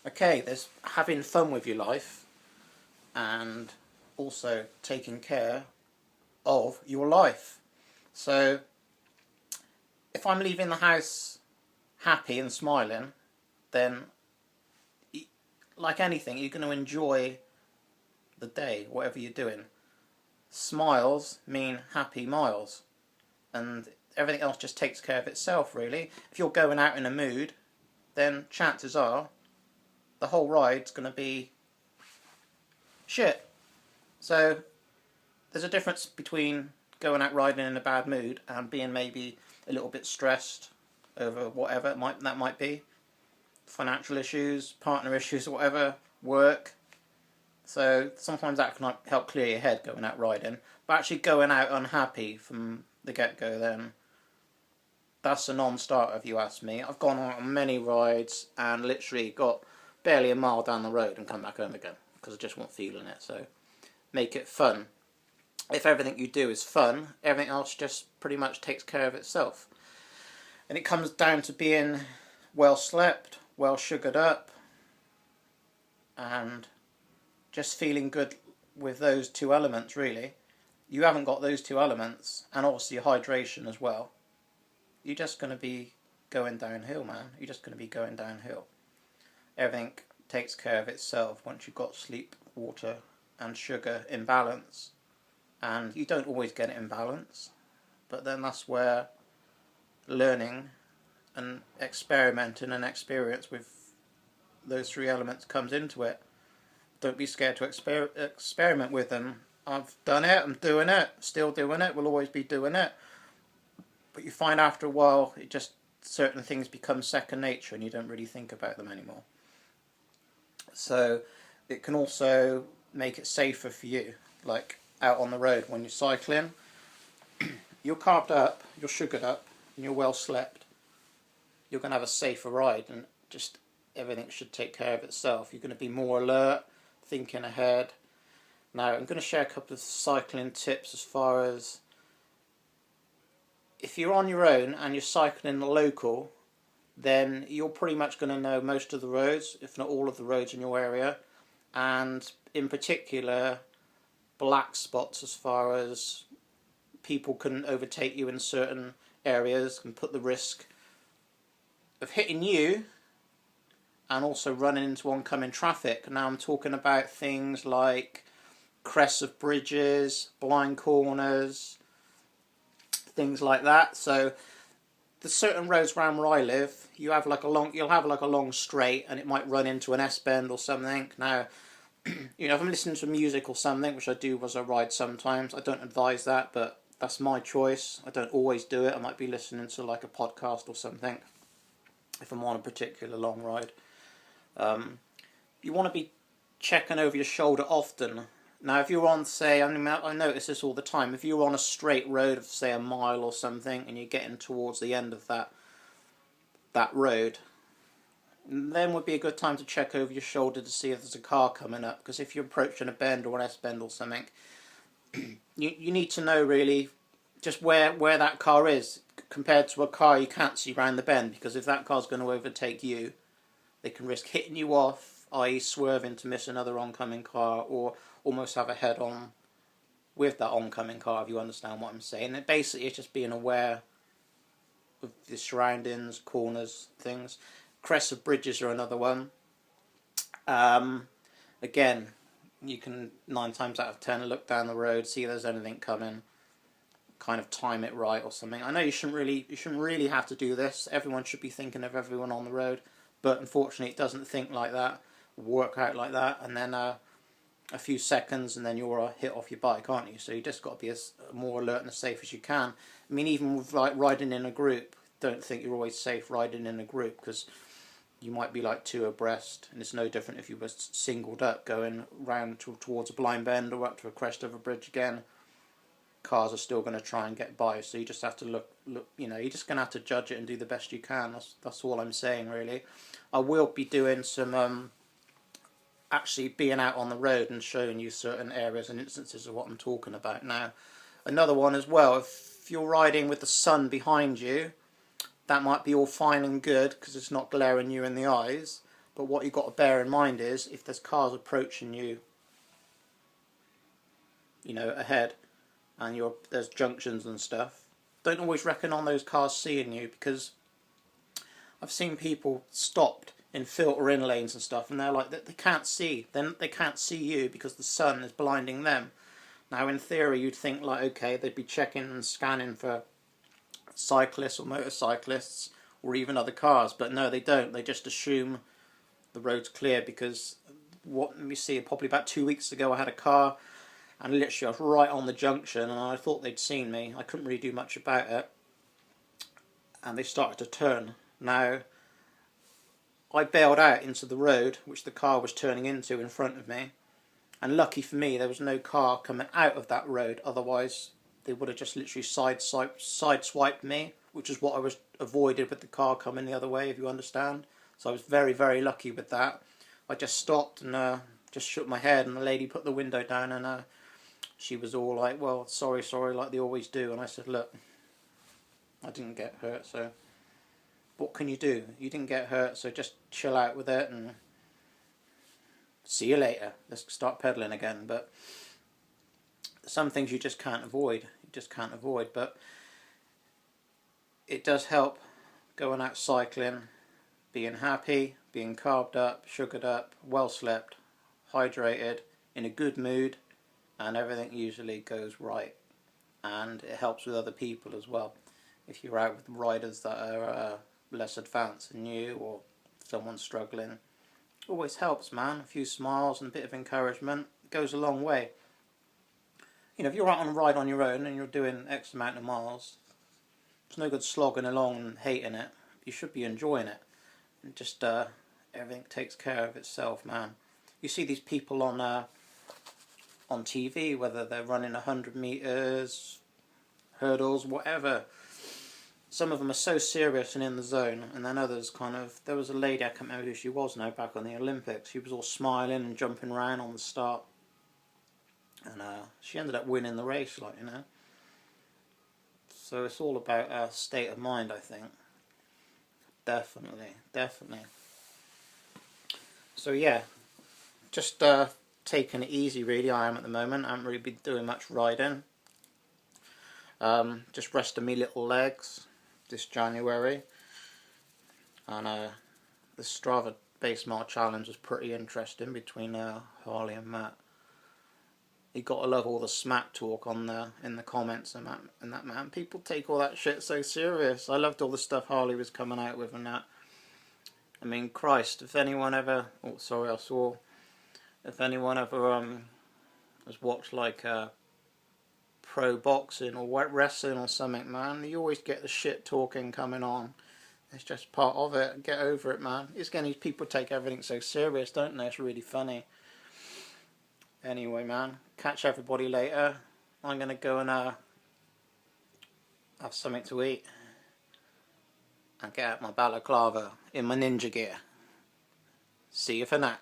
Okay, there's having fun with your life and also taking care of your life. So if I'm leaving the house happy and smiling, then like anything, you're going to enjoy the day, whatever you're doing. Smiles mean happy miles, and everything else just takes care of itself, really. If you're going out in a mood, then chances are the whole ride's going to be shit. So there's a difference between going out riding in a bad mood and being maybe a little bit stressed over whatever that might be. Financial issues, partner issues, whatever, work. So sometimes that can help clear your head going out riding. But actually going out unhappy from the get-go, then that's a non-starter if you ask me. I've gone on many rides and literally got barely a mile down the road and come back home again because I just wasn't feeling it. So make it fun. If everything you do is fun, everything else just pretty much takes care of itself. And it comes down to being well slept, well sugared up, and just feeling good with those two elements, really. You haven't got those two elements, and obviously hydration as well. You're just going to be going downhill, man. You're just going to be going downhill. Everything takes care of itself once you've got sleep, water, and sugar in balance. And you don't always get it in balance, but then that's where learning and experimenting and experience with those three elements comes into it. Don't be scared to experiment with them. I've done it, I'm doing it, still doing it, will always be doing it. But you find after a while, certain things become second nature and you don't really think about them anymore. So it can also make it safer for you, like out on the road when you're cycling. You're carved up, you're sugared up, and you're well slept. You're going to have a safer ride, and just everything should take care of itself. You're going to be more alert, thinking ahead. Now, I'm going to share a couple of cycling tips as far as if you're on your own and you're cycling the local, then you're pretty much going to know most of the roads, if not all of the roads in your area, and in particular black spots as far as people can overtake you in certain areas and put the risk of hitting you and also running into oncoming traffic. Now I'm talking about things like crests of bridges, blind corners, things like that. So there's certain roads around where I live, you'll have like a long straight and it might run into an S-bend or something. Now, if I'm listening to music or something, which I do as I ride sometimes, I don't advise that, but that's my choice. I don't always do it. I might be listening to like a podcast or something if I'm on a particular long ride. You want to be checking over your shoulder often. Now, if you're on, say, I notice this all the time, if you're on a straight road of, say, a mile or something, and you're getting towards the end of that road, then would be a good time to check over your shoulder to see if there's a car coming up, because if you're approaching a bend or an S-bend or something, you need to know, really, just where that car is, compared to a car you can't see round the bend, because if that car's going to overtake you, they can risk hitting you off, i.e. swerving to miss another oncoming car, or almost have a head-on with that oncoming car, if you understand what I'm saying. And basically, it's just being aware of the surroundings, corners, things. Crests of bridges are another one. Again, you can 9 times out of 10 look down the road, see if there's anything coming, kind of time it right or something. I know you shouldn't really have to do this. Everyone should be thinking of everyone on the road, but unfortunately it doesn't think like that, work out like that, and then a few seconds and then you're hit off your bike, aren't you? So you just got to be as more alert and as safe as you can. I mean, even with like riding in a group, don't think you're always safe riding in a group, because you might be like 2 abreast, and it's no different if you were singled up going round towards a blind bend or up to a crest of a bridge again. Cars are still going to try and get by, so you just have to look. You're just going to have to judge it and do the best you can. That's all I'm saying, really. I will be doing some actually being out on the road and showing you certain areas and instances of what I'm talking about now. Another one as well, if you're riding with the sun behind you, that might be all fine and good because it's not glaring you in the eyes, But what you've got to bear in mind is if there's cars approaching you, you know, ahead, and there's junctions and stuff, don't always reckon on those cars seeing you, because I've seen people stopped in filter in lanes and stuff, and they're like, they can't see. Then they can't see you because the sun is blinding them. Now, in theory, you'd think like, okay, they'd be checking and scanning for cyclists or motorcyclists or even other cars, but no, they don't. They just assume the road's clear, because what we see, probably about 2 weeks ago, I had a car, and literally I was right on the junction, and I thought they'd seen me. I couldn't really do much about it, and they started to turn. Now, I bailed out into the road which the car was turning into in front of me, and lucky for me there was no car coming out of that road, otherwise they would have just literally sideswiped me, which is what I was avoided with the car coming the other way, if you understand. So I was very, very lucky with that. I just stopped and just shook my head, and the lady put the window down, and she was all like, well, sorry, like they always do. And I said, look, I didn't get hurt, so what can you do? You didn't get hurt, so just chill out with it and see you later. Let's start pedaling again. But some things you just can't avoid. You just can't avoid. But it does help going out cycling, being happy, being carved up, sugared up, well slept, hydrated, in a good mood, and everything usually goes right. And it helps with other people as well. If you're out with riders that are less advanced than you, or someone struggling, it always helps, man. A few smiles and a bit of encouragement goes a long way. You know, if you're out on a ride on your own and you're doing X amount of miles, it's no good slogging along and hating it. You should be enjoying it. And just everything takes care of itself, man. You see these people on TV, whether they're running 100 meters, hurdles, whatever. Some of them are so serious and in the zone, and then others kind of... There was a lady, I can't remember who she was now, back on the Olympics. She was all smiling and jumping around on the start, and she ended up winning the race, like, you know. So it's all about state of mind, I think. Definitely. So yeah, just taking it easy, really. I am at the moment. I haven't really been doing much riding. Just resting me little legs this January, and the Strava base mile challenge was pretty interesting between Harley and Matt. You gotta love all the smack talk on in the comments and that man. People take all that shit so serious. I loved all the stuff Harley was coming out with and that. I mean, Christ, if anyone ever... Oh, sorry, I saw... If anyone ever has watched like pro boxing or wrestling or something, man, you always get the shit talking coming on. It's just part of it. Get over it, man. It's getting these people take everything so serious, don't they? It's really funny. Anyway, man, catch everybody later. I'm gonna go and have something to eat and get out my balaclava in my ninja gear. See you for now.